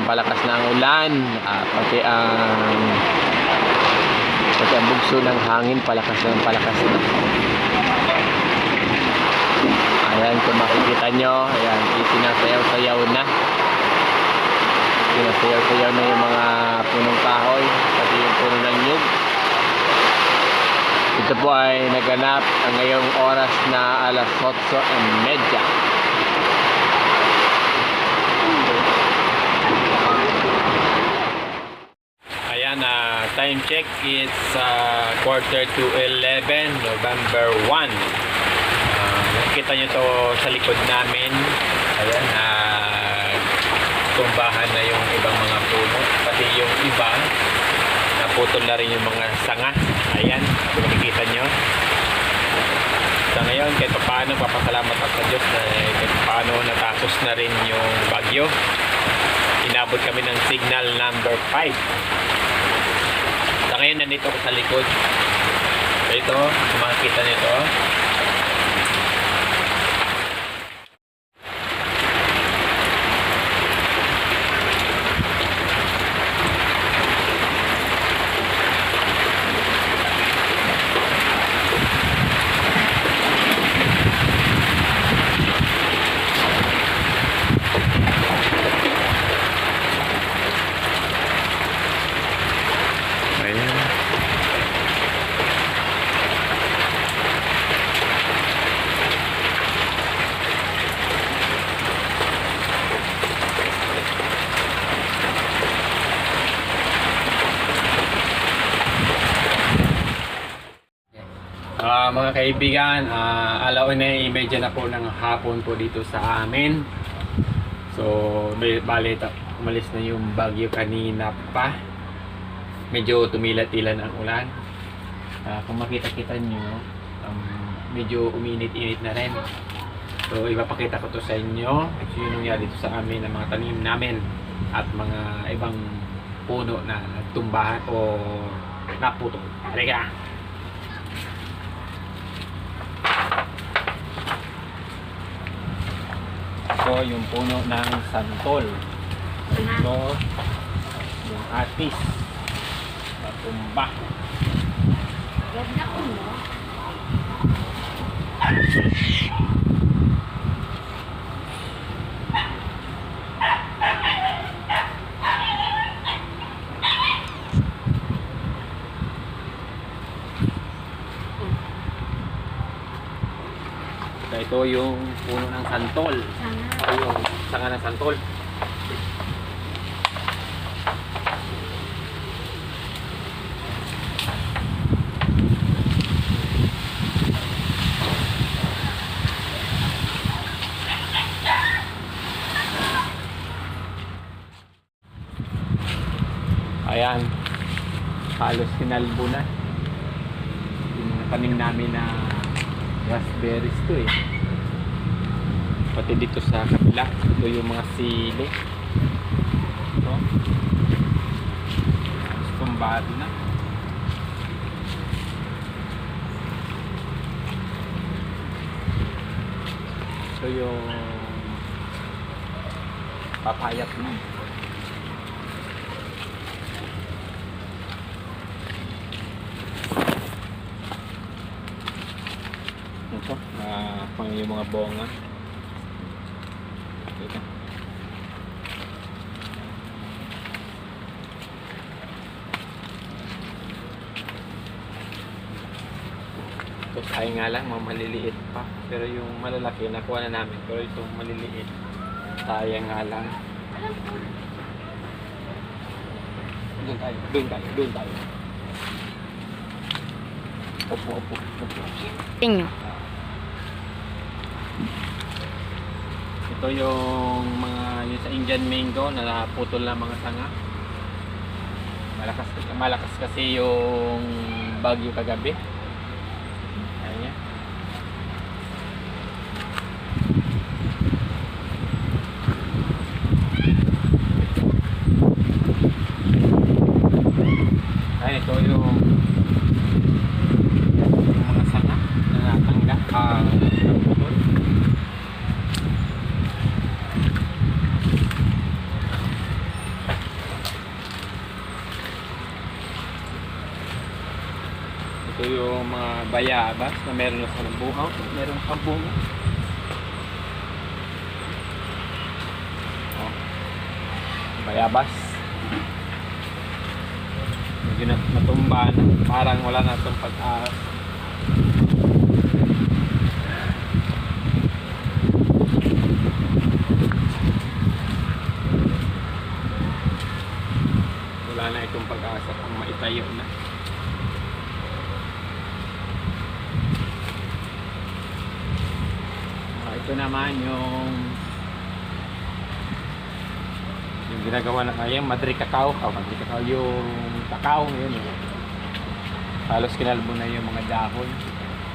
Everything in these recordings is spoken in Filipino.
palakas na ang ulan, pati ang bugso ng hangin palakas na. Ayan, kung makikita nyo, ayan, sinasayaw-sayaw na. Sinasayaw-sayaw na yung mga punong kahoy, pati yung puno ng nyug. Ito po ay naganap ang ngayong oras na alas 8:30. Ayan, time check, it's 11:45, November 1. Nakikita nyo to sa likod namin. Ayan, tumbahan na yung ibang mga puno, pati yung iba naputol na rin yung mga sanga. Ayan, kung makikita nyo sa ngayon, kahit paano papasalamat ako sa Diyos na kahit paano natapos na rin yung bagyo. Inabot kami ng signal number 5. Sa ngayon, nandito ako sa likod. Ito, kung makikita nito, mga kaibigan, alaon na i-medya na po ng hapon po dito sa amin. So, bale, umalis na yung bagyo kanina pa. Medyo tumilat-ilan ang ulan. Kung makita-kita nyo, medyo uminit-init na rin. So, ipapakita ko to sa inyo. Yung nangyari dito sa amin, ang mga tanim namin at mga ibang puno na nagtumbahan o naputol. Halika! So, yung puno ng santol. Ito, yung atis. Natumba. Ganda ko, no? Ito yung puno ng santol. Ito yung sanga ng santol. Ayan, halos sinalbo na yung mga tanim namin na raspberries to eh. Pati dito sa kabila, ito yung mga sili. Ito, tumbado na. Ito yung papayat na. Ito, pang yung mga bonga. Ito. Ito, sayang nga lang, mga maliliit pa. Pero yung malalaki, nakuha na namin. Pero itong maliliit, sayang nga lang. Doon tayo. Opo. Tingnan. Ito yung mga yung sa Indian mango na naputol na mga sanga. Malakas kasi yung bagyo kagabi. Ayan yan. Ayan, ito yung mga sanga na natangga. Naputol. Ito yung mga bayabas na meron na sa bunga. Meron pang bunga. Oh. Bayabas. Medyo natumba na. Parang wala na itong pag-aas. Wala na itong pag-asa kung maitayo na. Ito naman yung ginagawa na kaya Madrid Cacao. Madrid Cacao yung cacao ngayon. Halos kinalbo na yung mga dahon.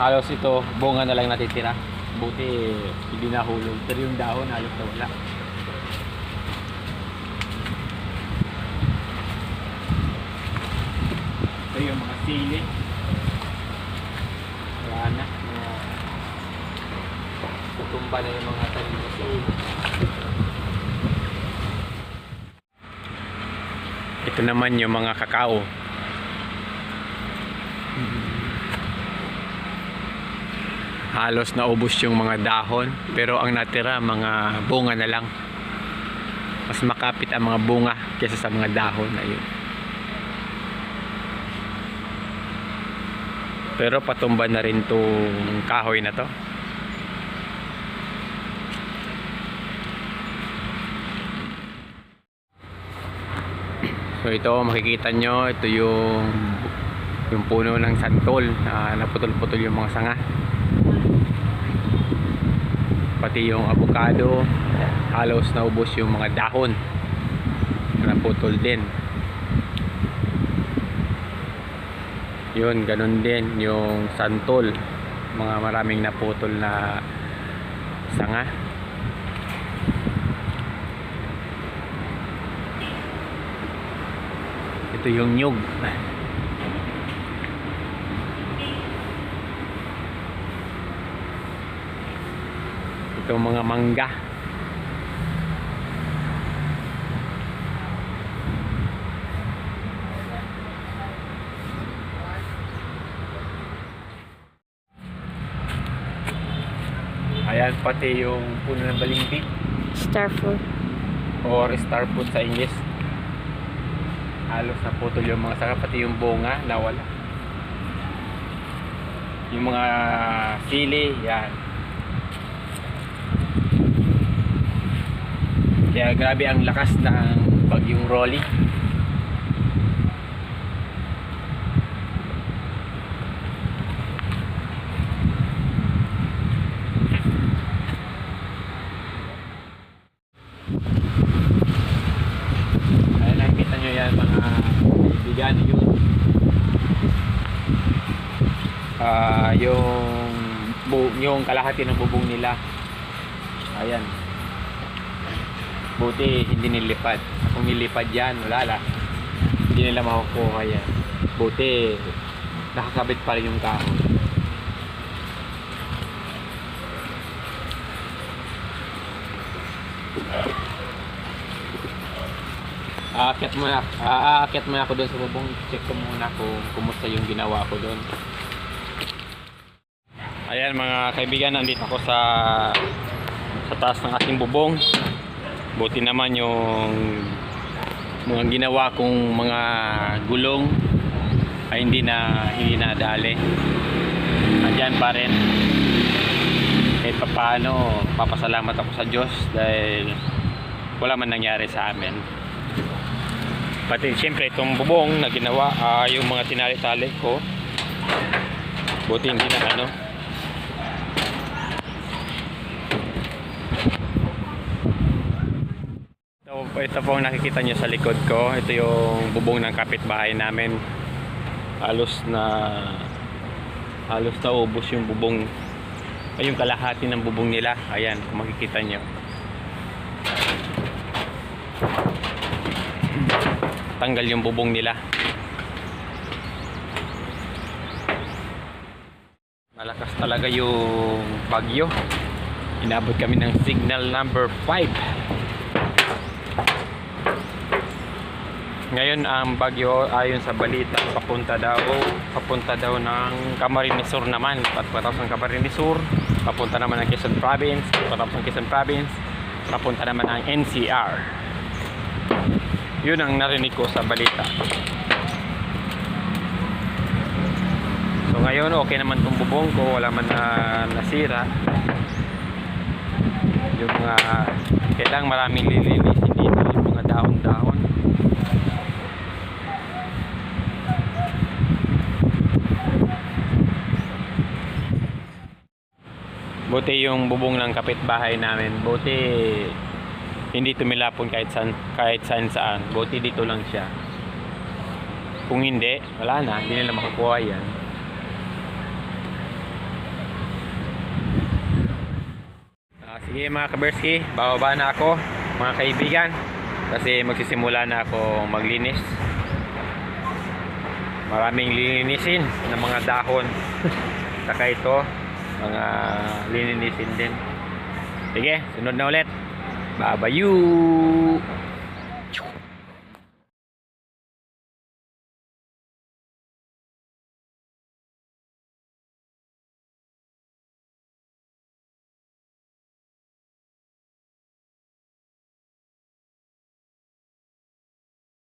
Halos ito, bunga na lang natitira. Buti hindi nahulog. Pero yung dahon halos na wala. Ito yung mga sili. Wala na. Tutumba na yung mga tanim na sili. Ito naman yung mga kakao. Halos naubos yung mga dahon, pero ang natira mga bunga na lang. Mas makapit ang mga bunga kaysa sa mga dahon na yun. Pero patumba na rin tong kahoy na to. So ito makikita nyo, ito yung puno ng santol na naputol-putol yung mga sanga. Pati yung avocado, halos naubos yung mga dahon na naputol din. Yun, ganun din yung santol, mga maraming naputol na sanga. Ito yung nyug. Ito mga mangga. Ayan, pati yung puno ng balimbing Star fruit. or star fruit sa English. Halos naputol yung mga sanga, pati yung bunga nawala. Yung mga sili, yan. Kaya grabe ang lakas ng bagyong Rolly. Ayan, nakikita nyo yan mga kaibigan, yun. Yung kalahati ng bubong nila. Ayan. Buti hindi nilipad. Kung nilipad yan, wala lang. Hindi nila makukuha yan. Buti nakakabit pa rin yung kahoy. Aakyat muna ako doon sa bubong. Check ko muna kung kumusta yung ginawa ko doon. Ayan mga kaibigan, nandito ako sa taas ng ating bubong. Buti naman yung mga ginawa kong mga gulong ay hindi nadali. Andyan pa rin. Kahit papaano, papasalamat ako sa Diyos dahil wala man nangyari sa amin. Pati siyempre itong bubong na ginawa, yung mga tinali-tali ko, buti hindi na ano. Ito po ang nakikita nyo sa likod ko. Ito yung bubong ng kapitbahay namin. Halos na ubos yung bubong, ay yung kalahati ng bubong nila. Ayan, kung makikita nyo, tanggal yung bubong nila. Malakas talaga yung bagyo. Inabot kami ng signal number 5. Ngayon ang bagyo ayon sa balita papunta daw ng Camarines Sur naman. Patapos ng Camarines Sur, papunta naman ng Quezon Province, patapos ng Quezon Province, papunta naman ng NCR. Yun ang narinig ko sa balita. So ngayon okay naman tong bubong ko, wala man na nasira. Yung mga kailangang maraming lilinisin dito, yung mga dahon-dahon. Buti yung bubong ng kapitbahay namin, buti hindi tumilapon kahit saan. Buti dito lang siya. Kung hindi, wala na, hindi nila makakuha yan. Sige mga kaberski, bababa na ako mga kaibigan kasi magsisimula na ako maglinis. Maraming lilinisin ng mga dahon. Saka ito, mga lilinisin din. Sige, sunod na ulit. Bye-bye.